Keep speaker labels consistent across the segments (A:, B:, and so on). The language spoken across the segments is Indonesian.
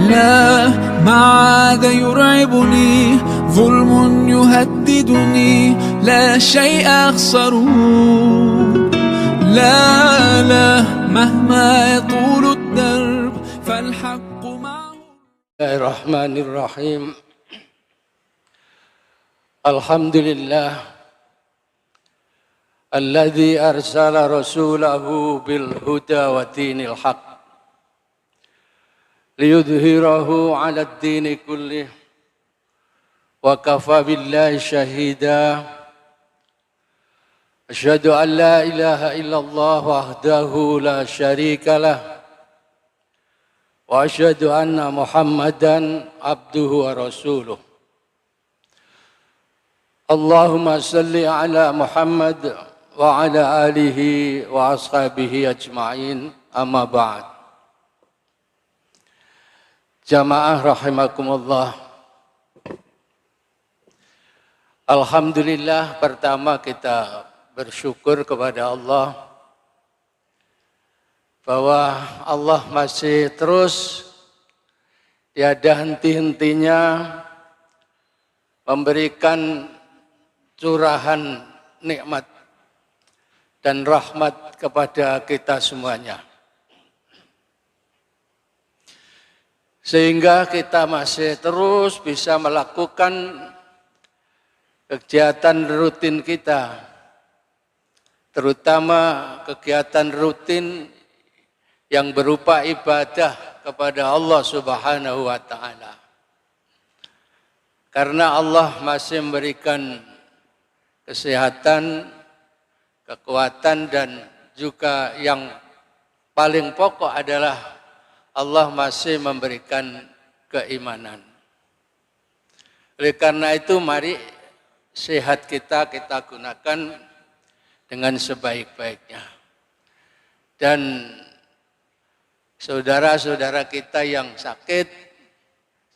A: لا ما عاد يرعبني ظلم يهددني لا شيء أخسره لا مهما يطول الدرب فالحق معه.
B: بسم الله الرحمن الرحيم. الحمد لله الذي أرسل رسوله بالهدى ودين الحق ليظهره على الدين كله وكفى بالله شهيدا. أشهد أن لا إله إلا الله وحده لا شريك له وأشهد أن محمدا عبده ورسوله. اللهم صل على محمد وعلى آله وأصحابه أجمعين. أما بعد. Jamaah rahimakumullah. Alhamdulillah, pertama kita bersyukur kepada Allah bahwa Allah masih terus tiada henti-hentinya memberikan curahan nikmat dan rahmat kepada kita semuanya. Sehingga kita masih terus bisa melakukan kegiatan rutin kita, terutama kegiatan rutin yang berupa ibadah kepada Allah Subhanahu wa Ta'ala. Karena Allah masih memberikan kesehatan, kekuatan, dan juga yang paling pokok adalah Allah masih memberikan keimanan. Oleh karena itu, mari sehat kita gunakan dengan sebaik-baiknya. Dan saudara-saudara kita yang sakit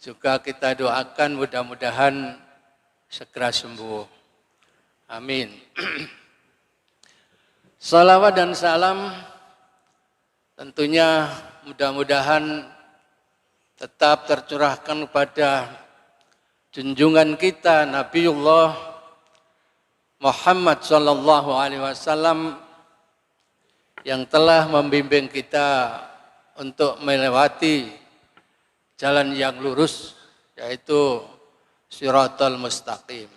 B: juga kita doakan mudah-mudahan segera sembuh. Amin. Salawat dan salam tentunya mudah-mudahan tetap tercurahkan kepada junjungan kita Nabiullah Muhammad sallallahu alaihi wasallam yang telah membimbing kita untuk melewati jalan yang lurus, yaitu Shiratal Mustaqim.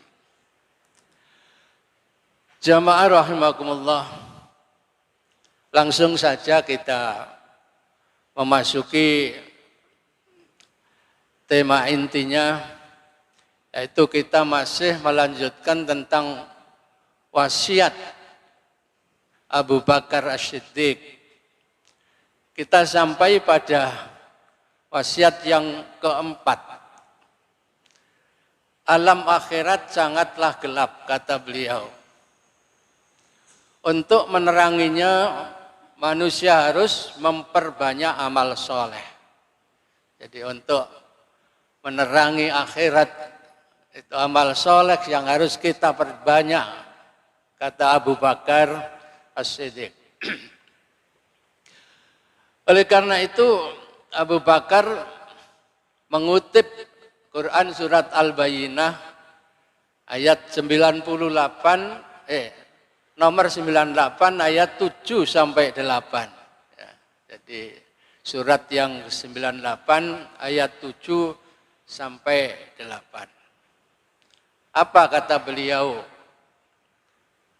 B: Jamaah rahimakumullah, langsung saja kita memasuki tema intinya, yaitu kita masih melanjutkan tentang wasiat Abu Bakar As-Siddiq. Kita sampai pada wasiat yang keempat. Alam akhirat sangatlah gelap, kata beliau. Untuk meneranginya, manusia harus memperbanyak amal soleh. Jadi untuk menerangi akhirat, itu amal soleh yang harus kita perbanyak, kata Abu Bakar As-Siddiq. Oleh karena itu, Abu Bakar mengutip Quran surat Al-Bayyinah ayat 98, nomor 98 ayat 7 sampai 8. Ya, jadi surat yang 98 ayat 7 sampai 8. Apa kata beliau?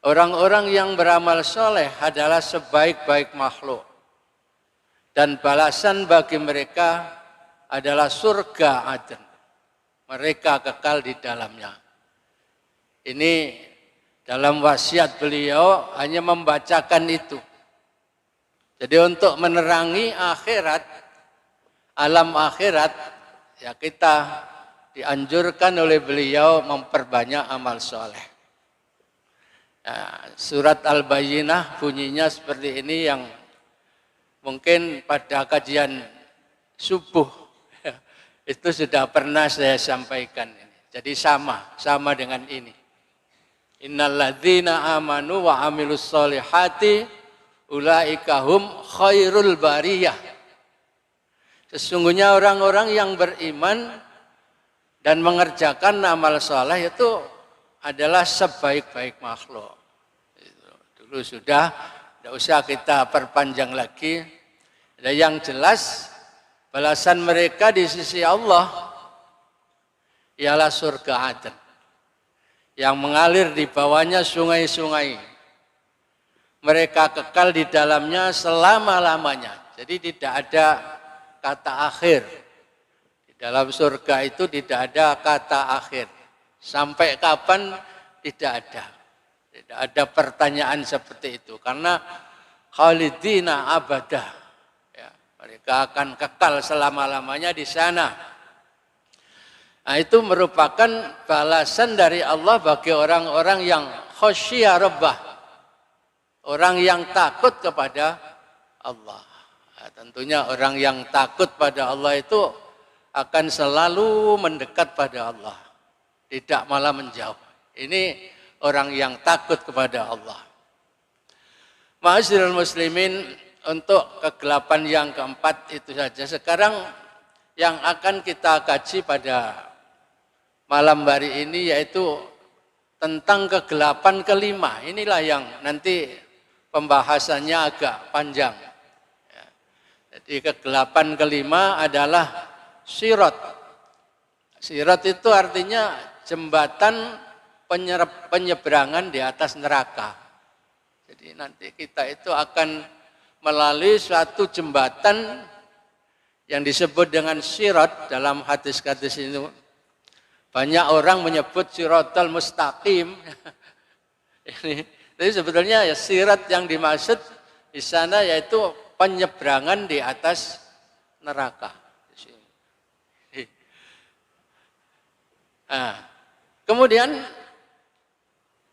B: Orang-orang yang beramal soleh adalah sebaik-baik makhluk. Dan balasan bagi mereka adalah surga Aden. Mereka kekal di dalamnya. Ini dalam wasiat beliau hanya membacakan itu. Jadi untuk menerangi akhirat, alam akhirat, ya kita dianjurkan oleh beliau memperbanyak amal soleh. Nah, surat Al-Bayyinah bunyinya seperti ini, yang mungkin pada kajian subuh itu sudah pernah saya sampaikan. Jadi sama dengan ini. Innalladzina amanu wa amilus solihati ulaika hum khairul bariyah. Sesungguhnya orang-orang yang beriman dan mengerjakan amal soleh itu adalah sebaik-baik makhluk. Dulu sudah, tidak usah kita perpanjang lagi. Dan yang jelas, balasan mereka di sisi Allah ialah surga Aden yang mengalir di bawahnya sungai-sungai. Mereka kekal di dalamnya selama-lamanya. Jadi tidak ada kata akhir. Di dalam surga itu tidak ada kata akhir. Sampai kapan tidak ada. Tidak ada pertanyaan seperti itu. Karena khalidina abadah. Ya, mereka akan kekal selama-lamanya di sana. Nah, itu merupakan balasan dari Allah bagi orang-orang yang khasyia rabbah. Orang yang takut kepada Allah. Nah, tentunya orang yang takut pada Allah itu akan selalu mendekat pada Allah. Tidak malah menjauh. Ini orang yang takut kepada Allah. Ma'asyiral muslimin, untuk kegelapan yang keempat itu saja. Sekarang yang akan kita kaji pada malam hari ini yaitu tentang kegelapan kelima. Inilah yang nanti pembahasannya agak panjang. Jadi kegelapan kelima adalah sirat. Sirat itu artinya jembatan penyeberangan di atas neraka. Jadi nanti kita itu akan melalui suatu jembatan yang disebut dengan sirat dalam hadis-hadis ini. Banyak orang menyebut siratal mustaqim. Jadi sebetulnya ya sirat yang dimaksud di sana yaitu penyeberangan di atas neraka. Nah, kemudian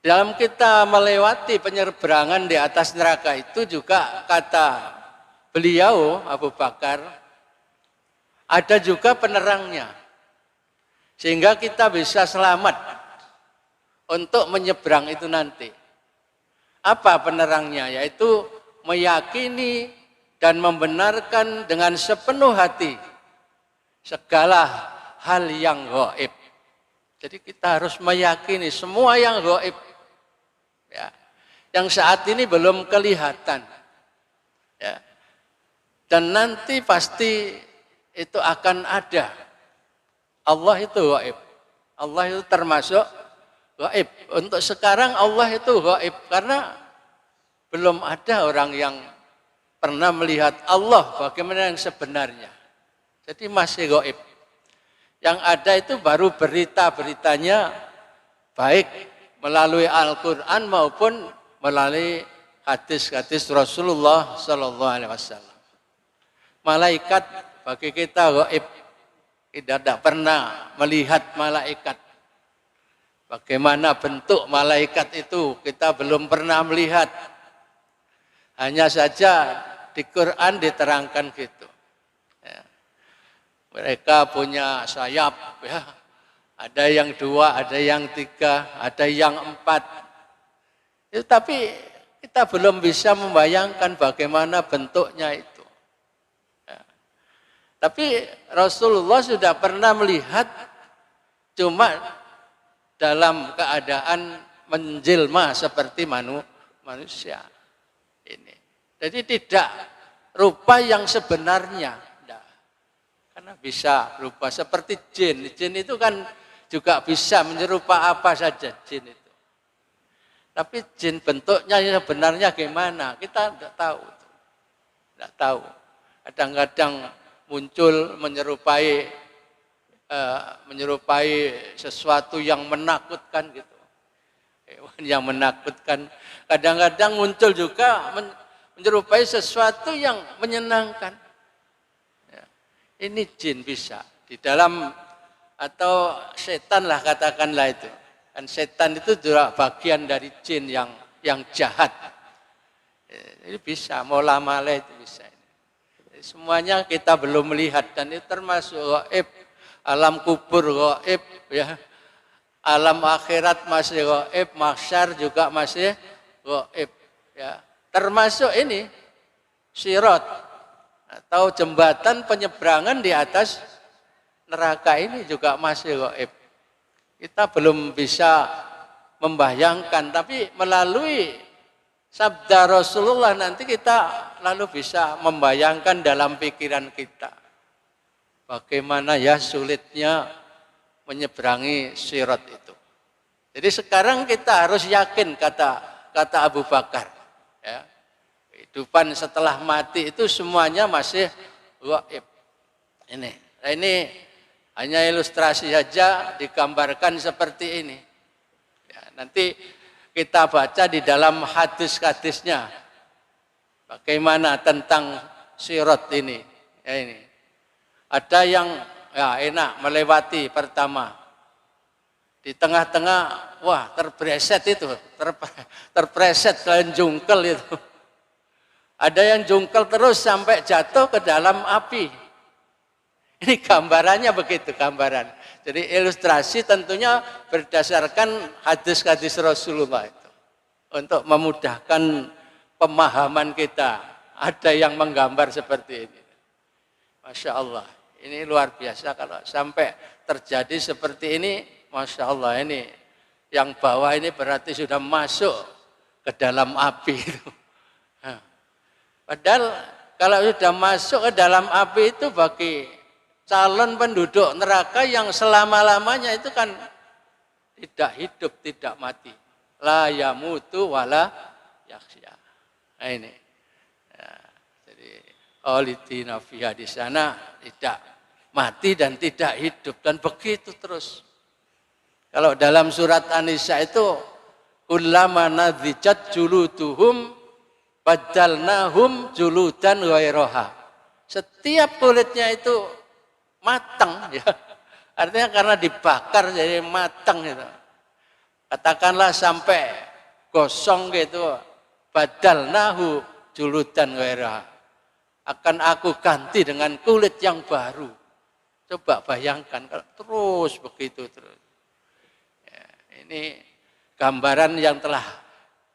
B: dalam kita melewati penyeberangan di atas neraka itu juga kata beliau Abu Bakar ada juga penerangnya sehingga kita bisa selamat untuk menyeberang itu nanti. Apa penerangnya? Yaitu meyakini dan membenarkan dengan sepenuh hati segala hal yang gaib. Jadi kita harus meyakini semua yang gaib, ya, yang saat ini belum kelihatan, ya, dan nanti pasti itu akan ada. Allah itu gaib, Allah itu termasuk gaib. Untuk sekarang Allah itu gaib karena belum ada orang yang pernah melihat Allah bagaimana yang sebenarnya. Jadi masih gaib. Yang ada itu baru berita-beritanya baik melalui Al-Quran maupun melalui hadis-hadis Rasulullah SAW. Malaikat bagi kita gaib, kita tidak pernah melihat malaikat. Bagaimana bentuk malaikat itu kita belum pernah melihat. Hanya saja di Quran diterangkan gitu. Mereka punya sayap, ya. Ada yang 2, ada yang 3, ada yang 4. Itu, tapi kita belum bisa membayangkan bagaimana bentuknya itu. Ya. Tapi Rasulullah sudah pernah melihat cuma dalam keadaan menjelma seperti manusia. Ini. Jadi tidak rupa yang sebenarnya. Karena bisa berupa seperti jin. Jin itu kan juga bisa menyerupa apa saja jin itu. Tapi jin bentuknya sebenarnya gimana? Kita tidak tahu. Tidak tahu. Kadang-kadang muncul menyerupai sesuatu yang menakutkan gitu. Hewan yang menakutkan. Kadang-kadang muncul juga menyerupai sesuatu yang menyenangkan. Ini jin bisa di dalam atau setan lah katakanlah itu. Dan setan itu juga bagian dari jin yang jahat. Ini bisa, mola mala itu bisa. Jadi semuanya kita belum melihat dan itu termasuk gaib. Alam kubur gaib, ya. Alam akhirat masih gaib, mahsyar juga masih gaib, ya. Termasuk ini sirat. atau jembatan penyeberangan di atas neraka ini juga masih gaib. Kita belum bisa membayangkan, tapi melalui sabda Rasulullah nanti kita lalu bisa membayangkan dalam pikiran kita. Bagaimana ya sulitnya menyeberangi sirat itu. Jadi sekarang kita harus yakin kata Abu Bakar. Ya. Kehidupan setelah mati itu semuanya masih gaib. Ini hanya ilustrasi saja digambarkan seperti ini. Ya, nanti kita baca di dalam hadis-hadisnya bagaimana tentang sirat ini. Ya, ini. Ada yang ya enak melewati pertama. Di tengah-tengah, wah terpreset itu, terpreset kalian jungkel itu. Ada yang jungkel terus sampai jatuh ke dalam api. Ini gambarannya begitu, gambaran. Jadi ilustrasi tentunya berdasarkan hadis-hadis Rasulullah itu. Untuk memudahkan pemahaman kita. Ada yang menggambar seperti ini. Masya Allah, ini luar biasa kalau sampai terjadi seperti ini. Masya Allah, ini yang bawah ini berarti sudah masuk ke dalam api itu. Padahal kalau sudah masuk ke dalam api itu bagi calon penduduk neraka yang selama-lamanya itu kan tidak hidup, tidak mati. La yamutu wala yakhsya. Nah ini. Ya, jadi khalidina fiha di sana tidak mati dan tidak hidup dan begitu terus. Kalau dalam surat An-Nisa itu kullama nadhijat juluduhum badalnahum juludan ghairaha. Setiap kulitnya itu matang ya. Artinya karena dibakar jadi matang gitu. Katakanlah sampai gosong gitu, badalnahu juludan ghairaha. Akan aku ganti dengan kulit yang baru. Coba bayangkan kalau terus begitu terus. Ya, ini gambaran yang telah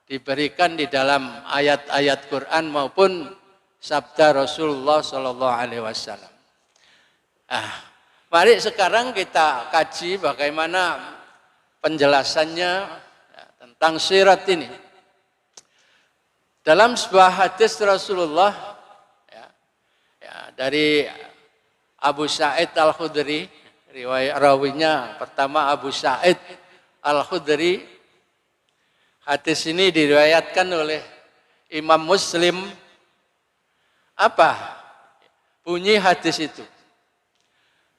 B: diberikan di dalam ayat-ayat Quran maupun sabda Rasulullah Shallallahu Alaihi Wasallam. Mari sekarang kita kaji bagaimana penjelasannya ya, tentang sirat ini. Dalam sebuah hadis Rasulullah ya, dari Abu Sa'id Al-Khudri, riwayat rawinya pertama Abu Sa'id Al-Khudri. Hadis ini diriwayatkan oleh Imam Muslim. Apa bunyi hadis itu?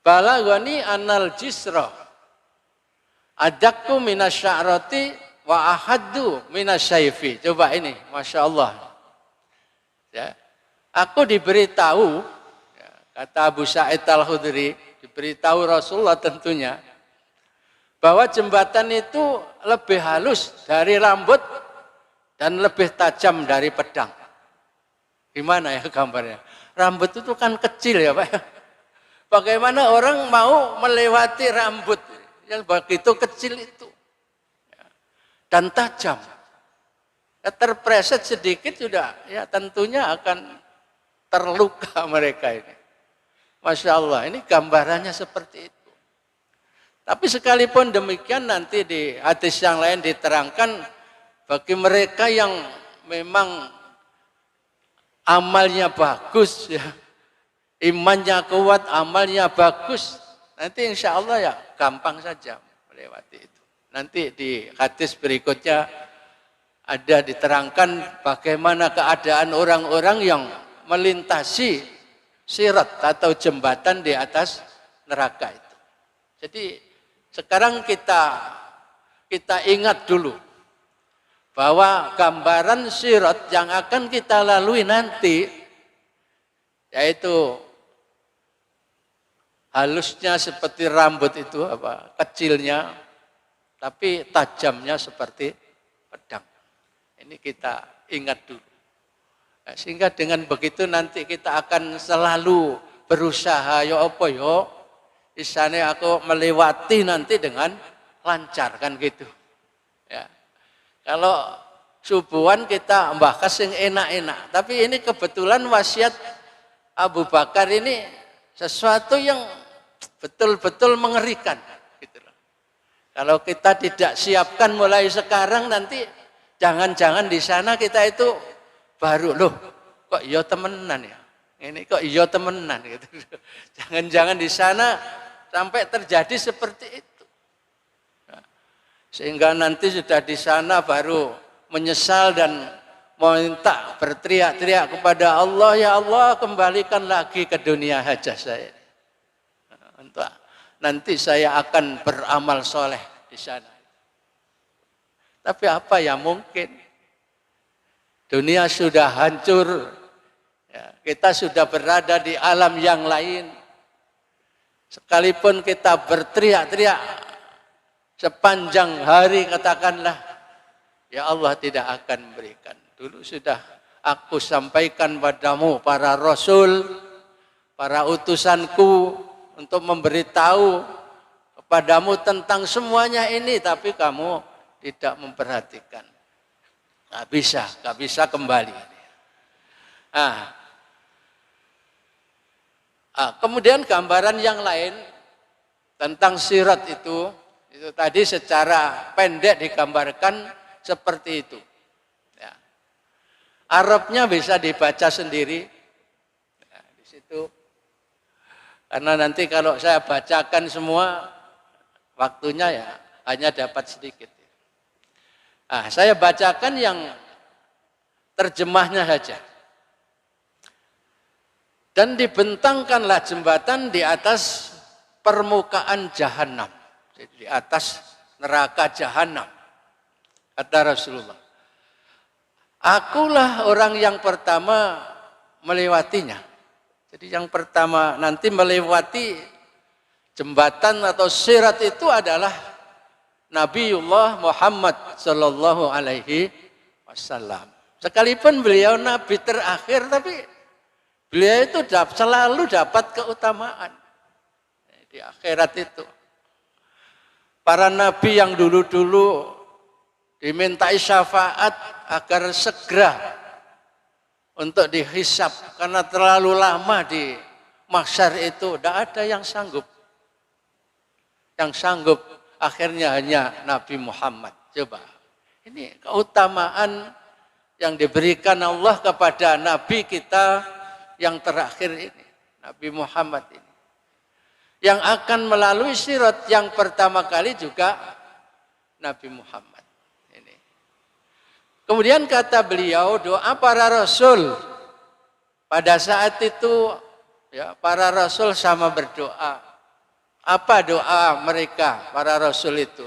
B: Balaghani anal jisra adakku minasya'rati wa ahaddu minasyaifi. Coba ini, Masya Allah. Ya. Aku diberitahu, ya, kata Abu Sa'id Al-Khudri, diberitahu Rasulullah tentunya, bahwa jembatan itu lebih halus dari rambut dan lebih tajam dari pedang. Gimana ya gambarnya? Rambut itu kan kecil ya Pak. Bagaimana orang mau melewati rambut yang begitu kecil itu? Dan tajam. Ya, terpreset sedikit sudah, ya tentunya akan terluka mereka ini. Masya Allah, ini gambarannya seperti itu. Tapi sekalipun demikian nanti di hadis yang lain diterangkan bagi mereka yang memang amalnya bagus, ya, imannya kuat, amalnya bagus, nanti insya Allah ya gampang saja melewati itu. Nanti di hadis berikutnya ada diterangkan bagaimana keadaan orang-orang yang melintasi sirat atau jembatan di atas neraka itu. Jadi sekarang kita ingat dulu bahwa gambaran sirat yang akan kita lalui nanti yaitu halusnya seperti rambut itu kecilnya tapi tajamnya seperti pedang. Ini kita ingat dulu. Nah, sehingga dengan begitu nanti kita akan selalu berusaha di sana aku melewati nanti dengan lancar kan gitu. Ya. Kalau subuhan kita bahas yang enak-enak, tapi ini kebetulan wasiat Abu Bakar ini sesuatu yang betul-betul mengerikan. Gitu loh. Kalau kita tidak siapkan mulai sekarang, nanti jangan-jangan di sana kita itu baru loh, kok iya temenan ya, ini kok iya temenan gitu. Jangan-jangan di sana sampai terjadi seperti itu. Nah, sehingga nanti sudah di sana baru menyesal dan minta berteriak-teriak kepada Allah, ya Allah kembalikan lagi ke dunia saja saya. Untuk nanti saya akan beramal soleh di sana. Tapi apa ya mungkin? Dunia sudah hancur, ya, kita sudah berada di alam yang lain. Sekalipun kita berteriak-teriak sepanjang hari katakanlah, ya Allah tidak akan memberikan. Dulu sudah aku sampaikan padamu para rasul, para utusanku untuk memberitahu kepadamu tentang semuanya ini, tapi kamu tidak memperhatikan. Gak bisa kembali. Kemudian gambaran yang lain tentang sirat itu tadi secara pendek digambarkan seperti itu. Ya. Arabnya bisa dibaca sendiri. Ya, di situ. Karena nanti kalau saya bacakan semua, waktunya ya hanya dapat sedikit. Saya bacakan yang terjemahnya saja. Dan dibentangkanlah jembatan di atas permukaan jahanam. Jadi di atas neraka jahanam. Kata Rasulullah. Akulah orang yang pertama melewatinya. Jadi yang pertama nanti melewati jembatan atau sirat itu adalah Nabiullah Muhammad Sallallahu Alaihi Wasallam. Sekalipun beliau Nabi terakhir, tapi beliau itu selalu dapat keutamaan di akhirat itu. Para Nabi yang dulu-dulu dimintai syafaat agar segera untuk dihisab karena terlalu lama di mahsyar itu, tidak ada yang sanggup. Yang sanggup akhirnya hanya Nabi Muhammad. Coba, ini keutamaan yang diberikan Allah kepada Nabi kita yang terakhir ini, Nabi Muhammad ini. Yang akan melalui sirat yang pertama kali juga Nabi Muhammad. Ini. Kemudian kata beliau, doa para rasul. Pada saat itu ya, para rasul sama berdoa. Apa doa mereka, para rasul itu?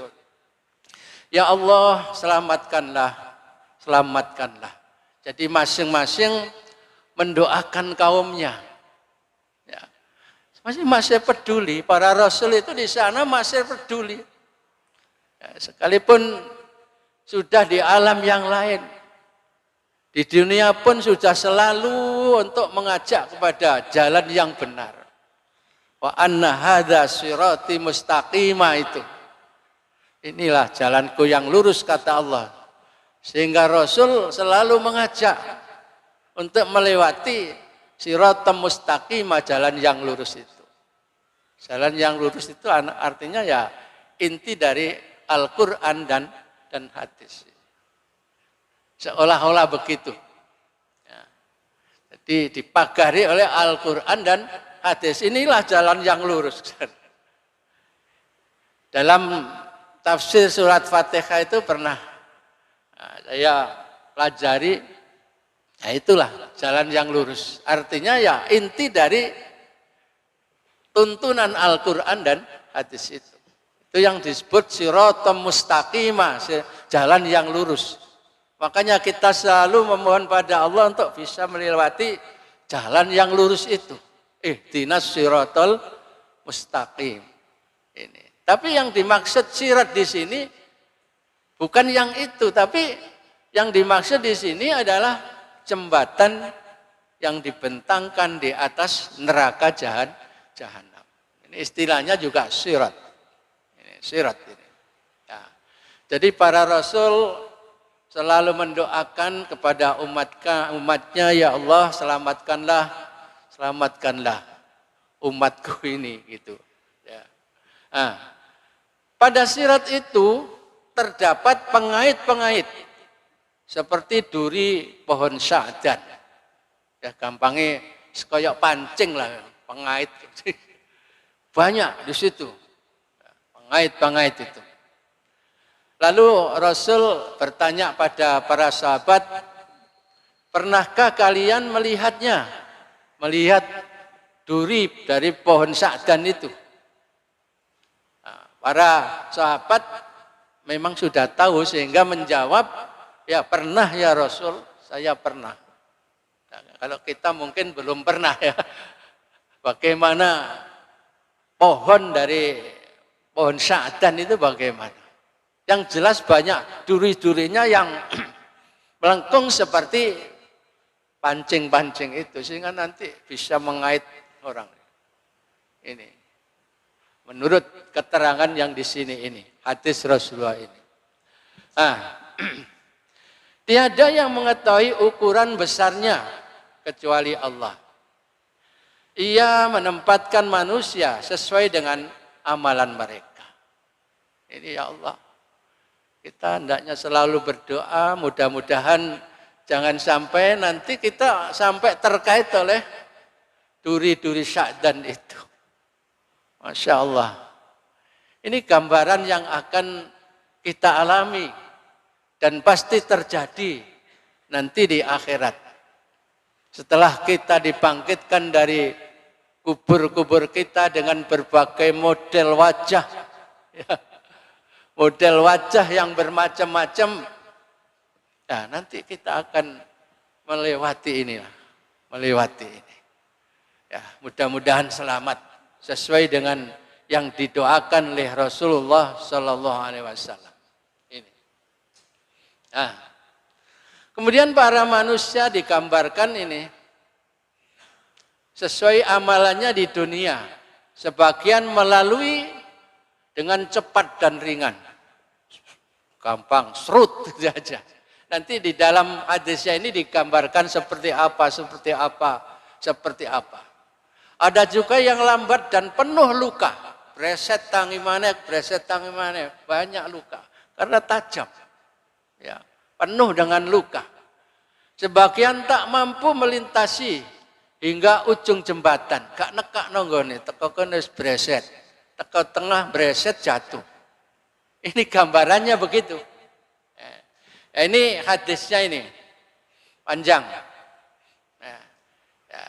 B: Ya Allah, selamatkanlah, selamatkanlah. Jadi masing-masing mendoakan kaumnya. Ya. Masih peduli, para rasul itu di sana masih peduli. Ya, sekalipun sudah di alam yang lain, di dunia pun sudah selalu untuk mengajak kepada jalan yang benar. Wa anna hadza sirati mustaqima itu. Inilah jalanku yang lurus kata Allah. Sehingga Rasul selalu mengajak untuk melewati siratal mustaqima, jalan yang lurus itu. Jalan yang lurus itu artinya ya inti dari Al-Qur'an dan hadis. Seolah-olah begitu. Ya. Jadi dipagari oleh Al-Qur'an dan hadis, inilah jalan yang lurus. Dalam tafsir surat Fatihah itu pernah saya pelajari, ya itulah jalan yang lurus. Artinya ya inti dari tuntunan Al-Quran dan hadis itu. Itu yang disebut siratal mustaqimah, jalan yang lurus. Makanya kita selalu memohon pada Allah untuk bisa melewati jalan yang lurus itu. Ihdinas siratal mustaqim. Ini. Tapi yang dimaksud sirat di sini bukan yang itu, tapi yang dimaksud di sini adalah jembatan yang dibentangkan di atas neraka jahanam. Ini istilahnya juga sirat. Ini sirat ini. Ya. Jadi para rasul selalu mendoakan kepada umatnya, ya Allah selamatkanlah selamatkanlah umatku ini gitu. Ya. Nah, pada sirat itu terdapat pengait-pengait seperti duri pohon sya'dan. Ya gampangnya kayak pancing lah, pengait. Banyak di situ. Pengait-pengait itu. Lalu Rasul bertanya pada para sahabat, pernahkah kalian melihatnya? Melihat duri dari pohon sya'dan itu? Nah, para sahabat memang sudah tahu sehingga menjawab, ya pernah ya Rasul, saya pernah. Nah, kalau kita mungkin belum pernah ya. Bagaimana pohon dari pohon sya'dan itu bagaimana? Yang jelas banyak duri-durinya yang melengkung seperti pancing-pancing itu sehingga nanti bisa mengait orang. Ini menurut keterangan yang di sini ini, hadis Rasulullah ini. Tiada yang mengetahui ukuran besarnya kecuali Allah. Ia menempatkan manusia sesuai dengan amalan mereka. Ini ya Allah. Kita hendaknya selalu berdoa, mudah-mudahan jangan sampai nanti kita sampai terkait oleh duri-duri sya'dan itu. Masya Allah. Ini gambaran yang akan kita alami dan pasti terjadi nanti di akhirat. Setelah kita dibangkitkan dari kubur-kubur kita dengan berbagai model wajah, ya, model wajah yang bermacam-macam, nah nanti kita akan melewati inilah, melewati ini. Ya, mudah-mudahan selamat sesuai dengan yang didoakan oleh Rasulullah Sallallahu Alaihi Wasallam. Ini. Nah, kemudian para manusia digambarkan ini sesuai amalannya di dunia, sebagian melalui dengan cepat dan ringan. Gampang, serut saja. Nanti di dalam hadisnya ini digambarkan seperti apa, seperti apa, seperti apa. Ada juga yang lambat dan penuh luka. Breset tangi mana, banyak luka. Karena tajam. Ya, penuh dengan luka. Sebagian tak mampu melintasi hingga ujung jembatan. Gak nekak nonggone, teko kene breset. Teko tengah breset jatuh. Ini gambarannya begitu. Ini hadisnya ini panjang. Nah, ya,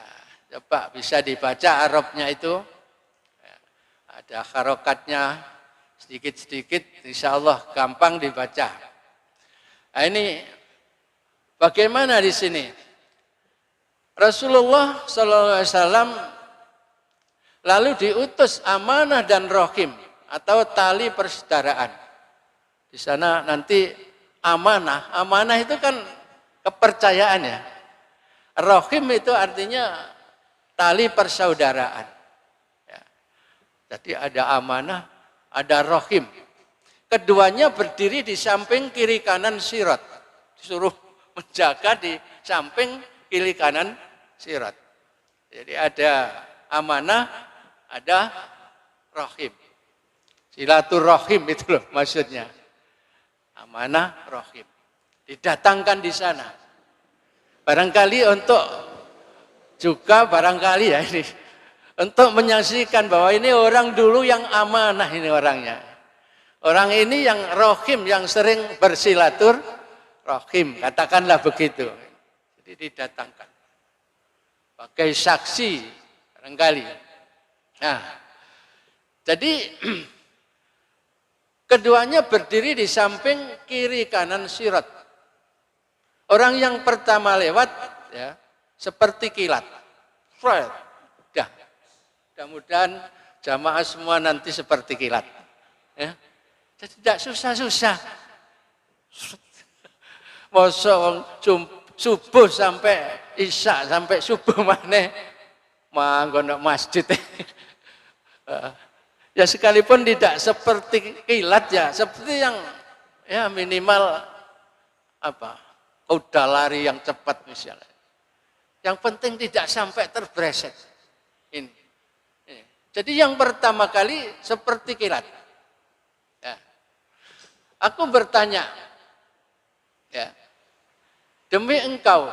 B: coba bisa dibaca Arabnya itu. Ya, ada harokatnya sedikit-sedikit, insya Allah gampang dibaca. Nah, ini bagaimana di sini? Rasulullah SAW lalu diutus amanah dan rohim atau tali persaudaraan. Di sana nanti amanah itu kan kepercayaan ya. Rohim itu artinya tali persaudaraan. Ya. Jadi ada amanah, ada rohim. Keduanya berdiri di samping kiri kanan sirat. Disuruh menjaga di samping kiri kanan sirat. Jadi ada amanah, ada rohim. Silaturahim itu loh maksudnya. Amanah rohim. Didatangkan di sana. Barangkali untuk juga barangkali ya ini. Untuk menyaksikan bahwa ini orang dulu yang amanah ini orangnya. Orang ini yang rohim, yang sering bersilaturahim. Katakanlah begitu. Jadi didatangkan. Pakai saksi barangkali. Nah, jadi keduanya berdiri di samping kiri kanan sirat. Orang yang pertama lewat ya seperti kilat. Dah. Mudah-mudahan jamaah semua nanti seperti kilat. Ya. Jadi tidak susah-susah. Mosok subuh sampai isya sampai subuh maneh manggon masjid. Ya sekalipun tidak seperti kilat ya, seperti yang ya minimal apa? Kuda lari yang cepat misalnya. Yang penting tidak sampai terbreset. Ini. Jadi yang pertama kali seperti kilat. Ya. Aku bertanya, ya, demi engkau,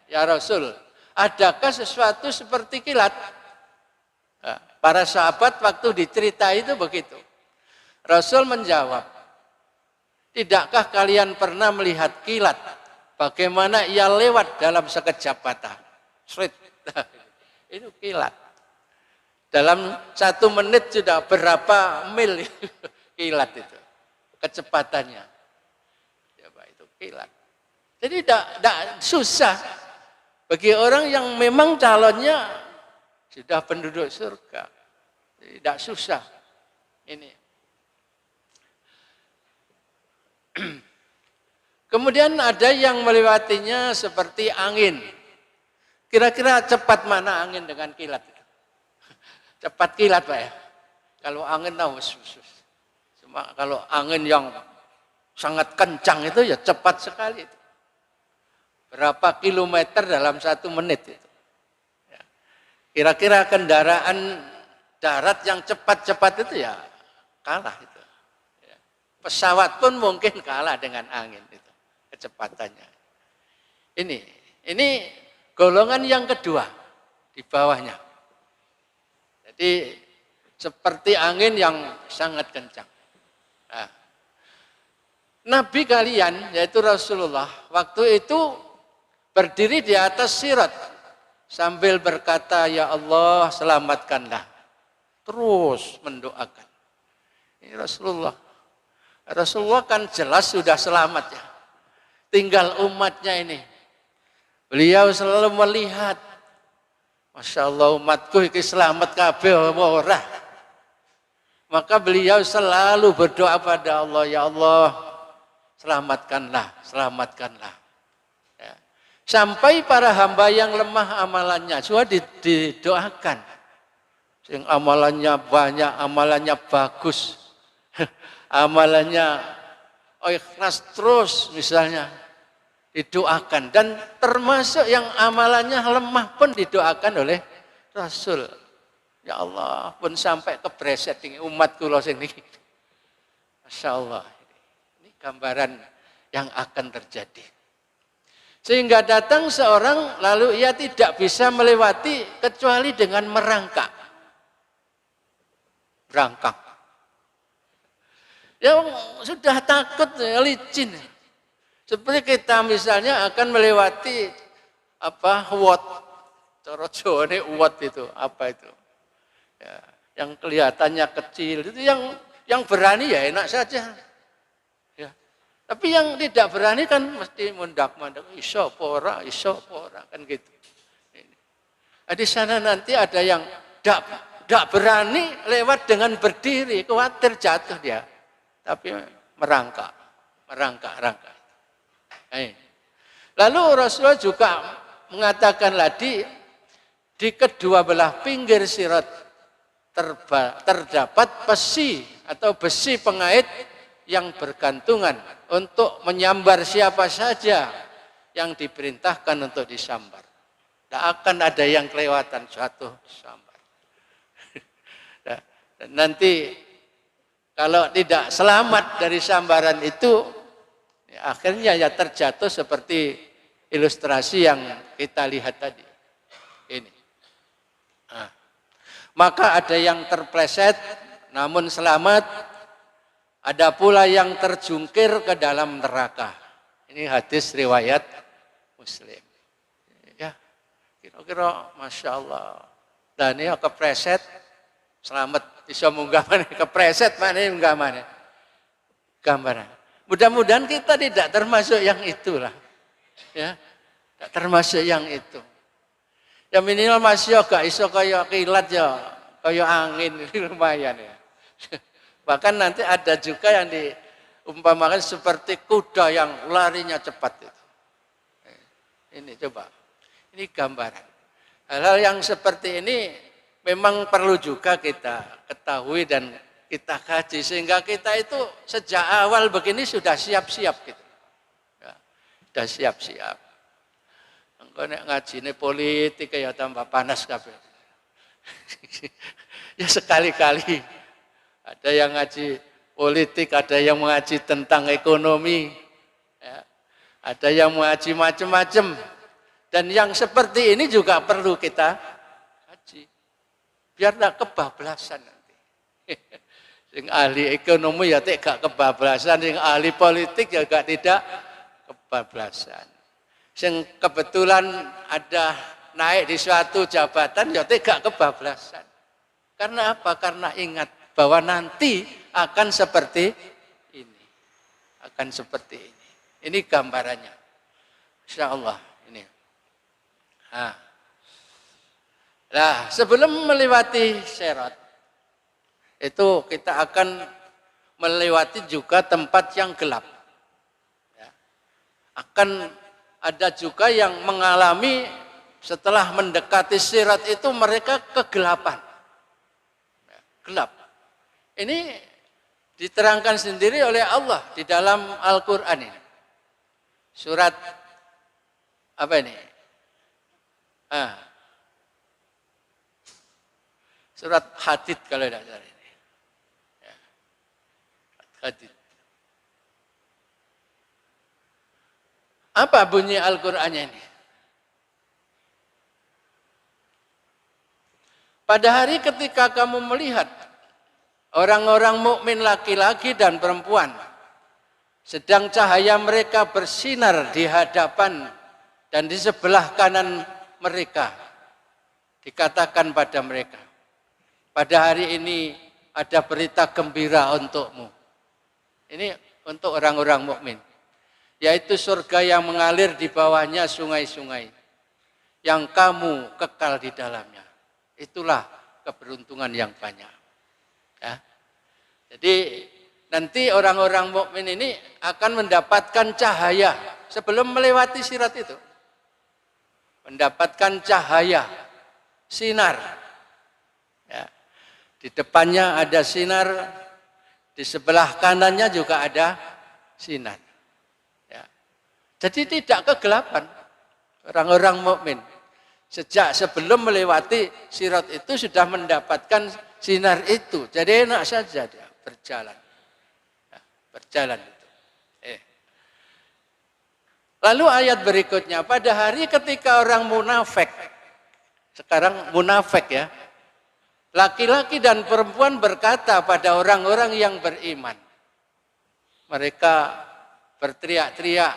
B: ya Rasul, adakah sesuatu seperti kilat? Ya, para sahabat waktu diceritai itu begitu. Rasul menjawab, tidakkah kalian pernah melihat kilat? Bagaimana ia lewat dalam sekejap mata? Itu kilat. Dalam 1 menit sudah berapa mil kilat itu, kecepatannya. Itu kilat. Jadi tidak susah bagi orang yang memang calonnya sudah penduduk surga. Tidak susah. Ini. Kemudian ada yang melewatinya seperti angin. Kira-kira cepat mana angin dengan kilat? Cepat kilat Pak ya. Kalau angin cuma kalau angin yang sangat kencang itu ya cepat sekali itu. Berapa kilometer dalam 1 menit itu. Ya. Kira-kira kendaraan darat yang cepat-cepat itu ya kalah itu. Ya. Pesawat pun mungkin kalah dengan angin itu kecepatannya. Ini golongan yang kedua di bawahnya. Jadi seperti angin yang sangat kencang. Nah, Nabi kalian yaitu Rasulullah waktu itu berdiri di atas sirat sambil berkata, ya Allah selamatkanlah. Terus mendoakan. Ini Rasulullah. Rasulullah kan jelas sudah selamat ya. Tinggal umatnya ini. Beliau selalu melihat, Masya Allah umatku iki selamat kabeh ora. Maka beliau selalu berdoa pada Allah, ya Allah selamatkanlah, selamatkanlah. Ya. Sampai para hamba yang lemah amalannya sudah didoakan. Yang amalannya banyak, amalannya bagus, amalannya ikhlas terus misalnya. Didoakan dan termasuk yang amalannya lemah pun didoakan oleh Rasul. Ya Allah pun sampai kebreset ini umat kula sing niki. Masya Allah. Ini gambaran yang akan terjadi. Sehingga datang seorang lalu ia tidak bisa melewati kecuali dengan merangkak. Berangkak. Ya sudah takut licin. Seperti kita misalnya akan melewati uwat, cara Jawa ini uwat itu, apa itu? Ya, yang kelihatannya kecil itu yang berani ya enak saja. Ya. Tapi yang tidak berani kan mesti mundak-mandak, iso pora kan gitu. Di sana nanti ada yang tidak berani lewat dengan berdiri, khawatir jatuh dia. Tapi merangkak. Lalu Rasulullah juga mengatakanlah di kedua belah pinggir sirat terdapat besi atau besi pengait yang bergantungan untuk menyambar siapa saja yang diperintahkan untuk disambar. Tidak akan ada yang kelewatan jatuh disambar. Dan nanti kalau tidak selamat dari sambaran itu, akhirnya ya terjatuh seperti ilustrasi yang kita lihat tadi. Ini. Nah, maka ada yang terpleset namun selamat, ada pula yang terjungkir ke dalam neraka. Ini hadis riwayat Muslim. Ya, kira-kira Masya Allah. Dan ini kepleset, selamat bisa munggah mana, kepleset mana munggah mana. Gambaran. Mudah-mudahan kita tidak termasuk yang itulah. Ya, tidak termasuk yang itu. Ya minimal masih gak iso kaya kilat ya, kaya angin lumayan ya. Bahkan nanti ada juga yang diumpamakan seperti kuda yang larinya cepat itu. Ini coba. Ini gambaran. Hal-hal yang seperti ini memang perlu juga kita ketahui dan kita kaji sehingga kita itu sejak awal begini sudah siap-siap gitu. Ya, sudah siap-siap. Kok nek ngajine politik ya tambah panas kabeh. Ya sekali-kali. Ada yang ngaji politik, ada yang mengaji tentang ekonomi, ya. Ada yang mengaji macam-macam. Dan yang seperti ini juga perlu kita kaji. Biar tidak kebablasan nanti. Yang ahli ekonomi ya tidak kebablasan, yang ahli politik juga tidak kebablasan. Yang kebetulan ada naik di suatu jabatan ya tidak kebablasan. Karena apa? Karena ingat bahwa nanti akan seperti ini. Akan seperti ini. Ini gambarannya. Insya Allah ini. Nah, sebelum melewati Sirat, itu kita akan melewati juga tempat yang gelap. Ya. Akan ada juga yang mengalami setelah mendekati Sirat itu mereka kegelapan. Ya, gelap. Ini diterangkan sendiri oleh Allah di dalam Al-Quran ini. Surat apa ini? Surat Hadid kalau tidak salah ini. Ya. Hadid. Apa bunyi Al-Qur'annya ini? Pada hari ketika kamu melihat orang-orang mukmin laki-laki dan perempuan sedang cahaya mereka bersinar di hadapan dan di sebelah kanan mereka, dikatakan pada mereka, pada hari ini ada berita gembira untukmu. Ini untuk orang-orang mukmin, yaitu surga yang mengalir di bawahnya sungai-sungai, yang kamu kekal di dalamnya. Itulah keberuntungan yang banyak. Ya. Jadi nanti orang-orang mukmin ini akan mendapatkan cahaya sebelum melewati Sirat itu. Mendapatkan cahaya, sinar. Ya. Di depannya ada sinar, di sebelah kanannya juga ada sinar. Ya. Jadi tidak kegelapan orang-orang mukmin. Sejak sebelum melewati Sirat itu sudah mendapatkan sinar itu. Jadi enak saja dia berjalan. Ya, berjalan itu. Lalu ayat berikutnya, pada hari ketika orang munafik, sekarang munafik ya, laki-laki dan perempuan berkata pada orang-orang yang beriman. Mereka berteriak-teriak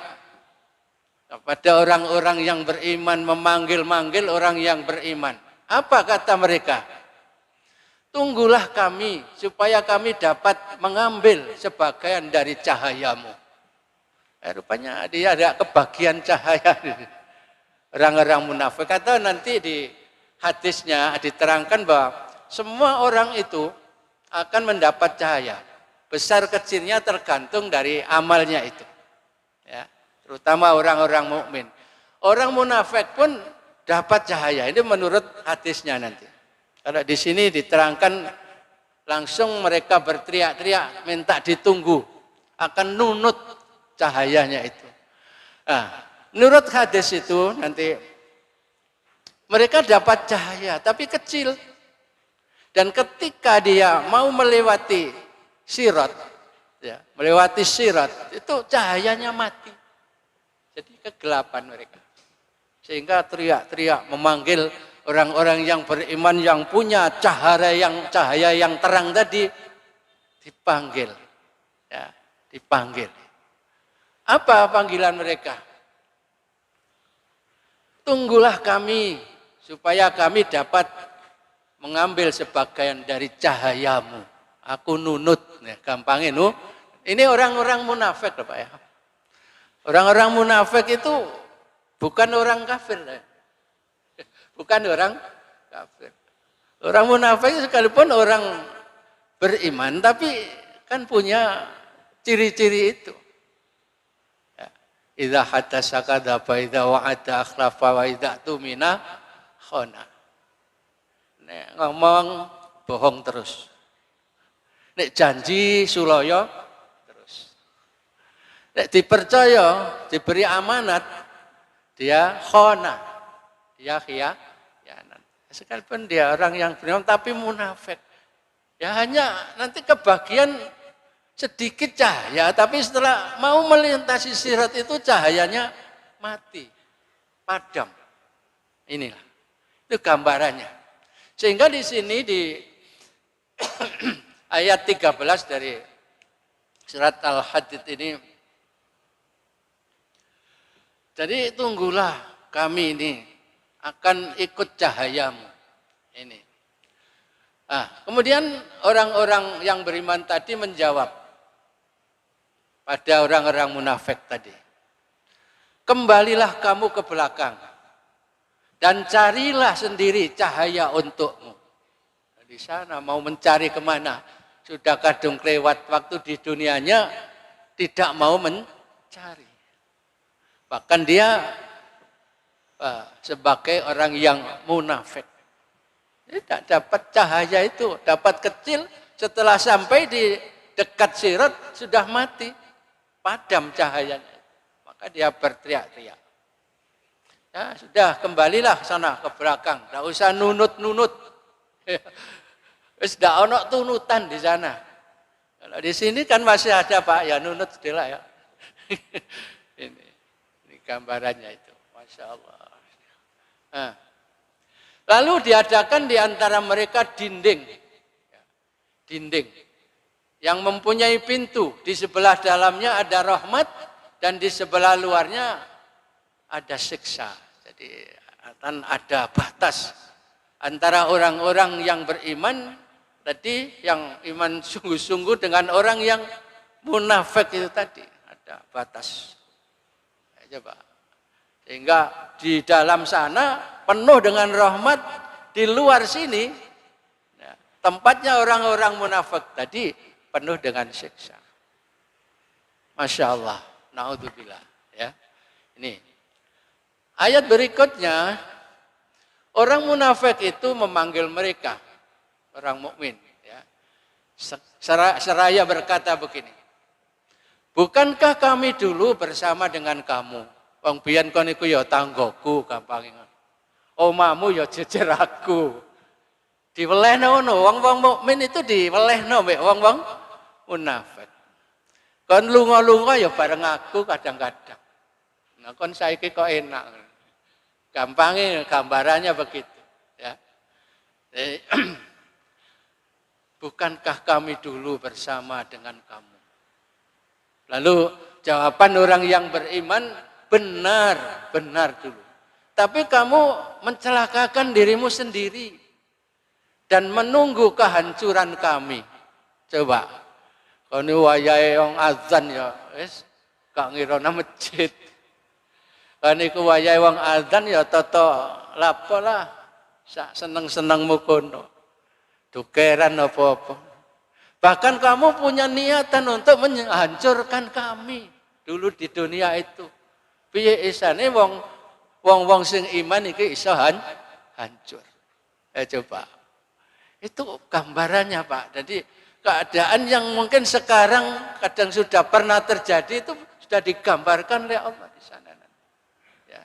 B: kepada orang-orang yang beriman, memanggil-manggil orang yang beriman. Apa kata mereka? Tunggulah kami supaya kami dapat mengambil sebagian dari cahayamu. Rupanya dia ada kebagian cahaya. Orang-orang munafik, atau nanti di hadisnya diterangkan bahwa semua orang itu akan mendapat cahaya. Besar kecilnya tergantung dari amalnya itu. Ya, terutama orang-orang mukmin. Orang munafik pun dapat cahaya. Ini menurut hadisnya nanti. Kalau di sini diterangkan langsung mereka berteriak-teriak minta ditunggu, akan nunut cahayanya itu. Nah, menurut hadis itu nanti mereka dapat cahaya tapi kecil. Dan ketika dia mau melewati Sirat, ya, melewati Sirat itu cahayanya mati. Jadi kegelapan mereka. Sehingga teriak-teriak memanggil orang-orang yang beriman yang punya cahaya yang terang tadi, dipanggil. Ya, dipanggil. Apa panggilan mereka? Tunggulah kami supaya kami dapat mengambil sebagian dari cahayamu. Aku nunut, nah, gampangin. Ini orang-orang munafik, Pak ya. Orang-orang munafik itu bukan orang kafir. Bukan orang kafir. Orang munafik sekalipun orang beriman, tapi kan punya ciri-ciri itu. Idza hadatsa kadzaba, idza wa'ada akhlafa, wa idza tumina khana. Nek ngomong bohong terus. Nek janji sulaya terus. Nek dipercaya, diberi amanat, dia khona, dia khianat. Sekalipun dia orang yang beriman tapi munafik. Ya hanya nanti kebagian sedikit cahaya, tapi setelah mau melintasi sirat itu cahayanya mati, padam. Inilah, itu gambarannya. Sehingga di sini di ayat 13 dari surat Al-Hadid ini, jadi tunggulah kami ini akan ikut cahayamu. Ini. Kemudian orang-orang yang beriman tadi menjawab pada orang-orang munafik tadi. Kembalilah kamu ke belakang dan carilah sendiri cahaya untukmu. Di sana mau mencari kemana? Sudah kadung kelewat waktu di dunianya tidak mau mencari. Bahkan dia sebagai orang yang munafik. Tidak dapat cahaya itu, dapat kecil setelah sampai di dekat sirat sudah mati. Padam cahayanya, maka dia berteriak-teriak. Ya sudah, kembalilah sana ke belakang, tidak usah nunut-nunut. Wis ndak ono tunutan di sana. Kalau di sini kan masih ada Pak, ya nunut sedela ya. Ini gambarannya itu, masya Allah. Lalu diadakan di antara mereka dinding, yang mempunyai pintu. Di sebelah dalamnya ada rahmat dan di sebelah luarnya ada siksa. Jadi akan ada batas antara orang-orang yang beriman tadi, yang iman sungguh-sungguh dengan orang yang munafik itu tadi. Ada batas. Coba. Sehingga di dalam sana penuh dengan rahmat, di luar sini tempatnya orang-orang munafik tadi penuh dengan siksa. Masya Allah, naudzubillah. Ya, ini ayat berikutnya, orang munafik itu memanggil mereka, orang mukmin. Ya, seraya berkata begini, bukankah kami dulu bersama dengan kamu? Wong biyen kon iku ya tanggoku, gampang. Omamu ya jejer aku. Diwelehno ngono, wong-wong mukmin itu diwelehno mek wong-wong munafik. Kon lunga-lunga ya bareng aku kadang-kadang. Nah kon saiki kok enak. Gampangnya gambarannya begitu, ya. Bukankah kami dulu bersama dengan kamu? Lalu jawaban orang yang beriman, benar, benar dulu. Tapi kamu mencelakakan dirimu sendiri dan menunggu kehancuran kami. Coba. Kone wayahe wong azan ya wis gak ngirana masjid. Kone ku wayahe wong azan ya tata lapo lah sak seneng-senengmu kono. Dukeran apa-apa. Bahkan kamu punya niatan untuk menghancurkan kami dulu di dunia itu. Piye isane wong sing iman iki iso hancur. Coba. Itu gambarannya Pak. Jadi keadaan yang mungkin sekarang kadang sudah pernah terjadi itu sudah digambarkan oleh Allah di sana. Ya.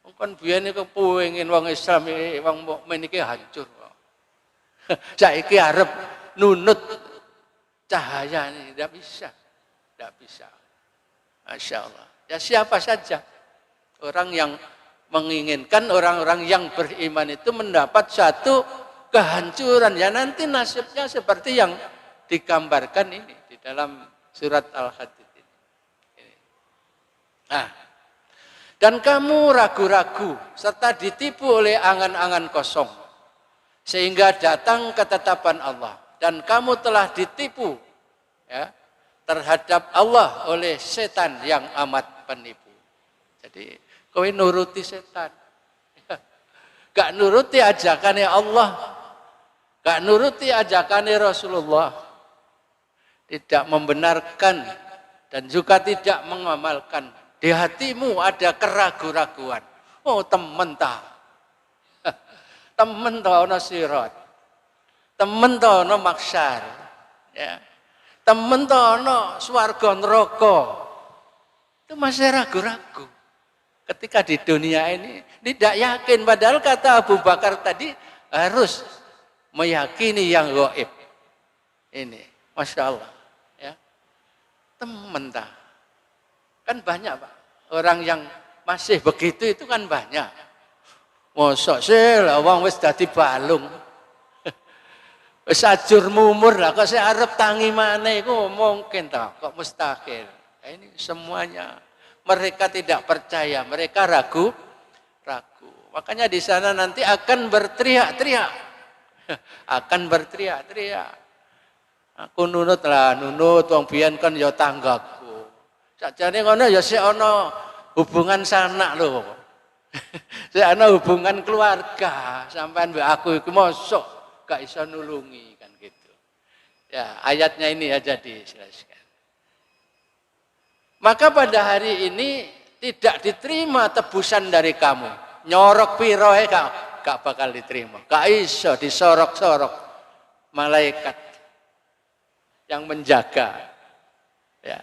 B: Mungkin biyen iku pengin wong Islam, wong mukmin iki hancur. Saiki arep nunut cahaya ini tidak bisa. Tidak bisa. Masya Allah. Ya siapa saja orang yang menginginkan orang-orang yang beriman itu mendapat satu kehancuran. Ya nanti nasibnya seperti yang digambarkan ini di dalam surat Al-Hadid ini. Nah, dan kamu ragu-ragu serta ditipu oleh angan-angan kosong sehingga datang ketetapan Allah, dan kamu telah ditipu ya terhadap Allah oleh setan yang amat penipu. Jadi kowe nuruti setan, gak nuruti ajakannya Allah, gak nuruti ajakannya Rasulullah, tidak membenarkan dan juga tidak mengamalkan. Di hatimu ada keraguan-raguan. Oh temen ta, temen ta ana sirat, temen ta ana maksar, ya. Temen ta ana swarga neraka. Itu masih ragu-ragu. Ketika di dunia ini tidak yakin, padahal kata Abu Bakar tadi harus meyakini yang gaib. Ini, Masya Allah. Ya. Temen tak. Kan banyak Pak, orang yang masih begitu itu kan banyak. Mosok sih lah, wong wis dadi balung. Wis ajur mumur lah, kok saya arep tangi maneh iku mungkin tak, kok mustahil. Ini semuanya mereka tidak percaya, mereka ragu. Makanya di sana nanti akan berteriak-teriak. Akan berteriak-teriak. Aku nunut lah, nunut wong biyen kan ya tanggaku. Sakjane ngono ya sik ana hubungan sanak lho. Sik ana hubungan keluarga, sampean mbek aku iku mosok gak iso nulungi kan gitu. Ya, ayatnya ini aja dijelaskan. Maka pada hari ini tidak diterima tebusan dari kamu. Nyorok piro gak bakal diterima. Gak iso disorok-sorok malaikat yang menjaga. Ya.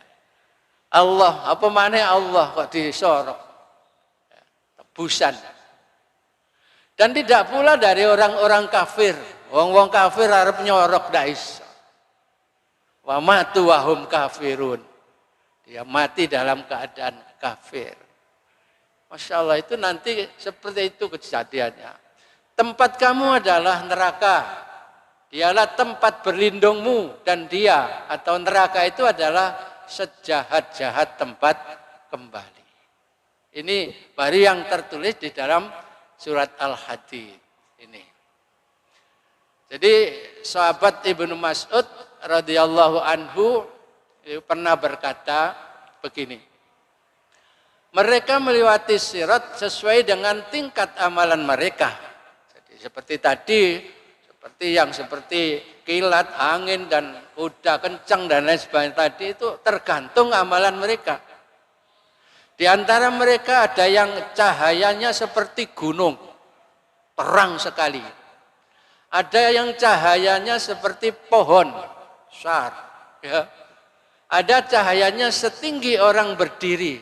B: Allah, apa mana Allah kok disorok? Ya, tebusan. Dan tidak pula dari orang-orang kafir. Wong-wong kafir harap nyorok gak iso. Wa matu wa hum kafirun. Dia mati dalam keadaan kafir. Masya Allah, itu nanti seperti itu kejadiannya. Tempat kamu adalah neraka. Dialah tempat berlindungmu, dan dia atau neraka itu adalah sejahat-jahat tempat kembali. Ini baru yang tertulis di dalam surat Al-Hadid ini. Jadi sahabat Ibnu Mas'ud radhiyallahu anhu pernah berkata begini, mereka melewati sirat sesuai dengan tingkat amalan mereka. Jadi seperti tadi, seperti kilat, angin dan kuda kencang dan lain sebagainya tadi itu tergantung amalan mereka. Di antara mereka ada yang cahayanya seperti gunung, terang sekali. Ada yang cahayanya seperti pohon besar, ya. Ada cahayanya setinggi orang berdiri.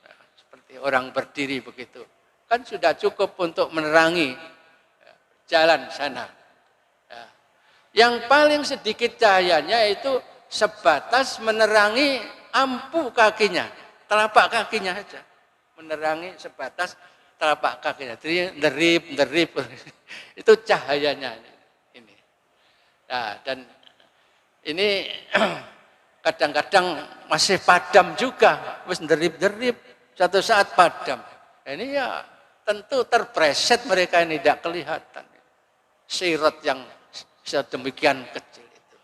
B: Nah, seperti orang berdiri begitu. Kan sudah cukup untuk menerangi jalan sana. Ya. Yang paling sedikit cahayanya itu sebatas menerangi ampu kakinya. Telapak kakinya saja. Menerangi sebatas telapak kakinya. Jadi derip. Itu cahayanya. Ini. Nah, dan ini kadang-kadang masih padam juga, wis derip-derip, suatu saat padam. Ini ya tentu terpreset mereka ini tidak kelihatan. Sirat yang sedemikian kecil itu.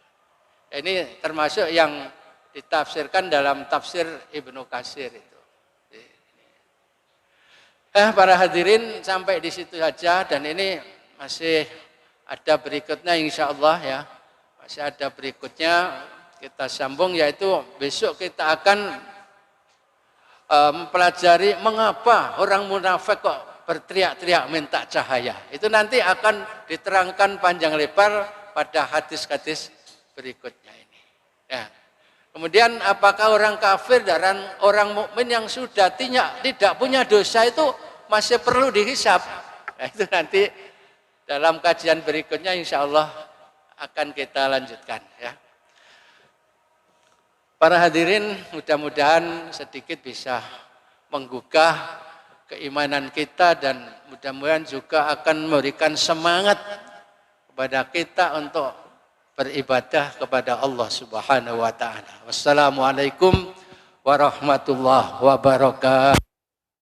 B: Ini termasuk yang ditafsirkan dalam tafsir Ibnu Katsir itu. Para hadirin, sampai di situ saja, dan ini masih ada berikutnya insya Allah ya. Masih ada berikutnya. Kita sambung, yaitu besok kita akan mempelajari mengapa orang munafik kok berteriak-teriak minta cahaya. Itu nanti akan diterangkan panjang lebar pada hadis-hadis berikutnya ini. Ya. Kemudian apakah orang kafir dan orang mukmin yang sudah tidak punya dosa itu masih perlu dihisab? Nah, itu nanti dalam kajian berikutnya insya Allah akan kita lanjutkan ya. Para hadirin, mudah-mudahan sedikit bisa menggugah keimanan kita dan mudah-mudahan juga akan memberikan semangat kepada kita untuk beribadah kepada Allah Subhanahu wa taala. Wassalamualaikum warahmatullahi wabarakatuh.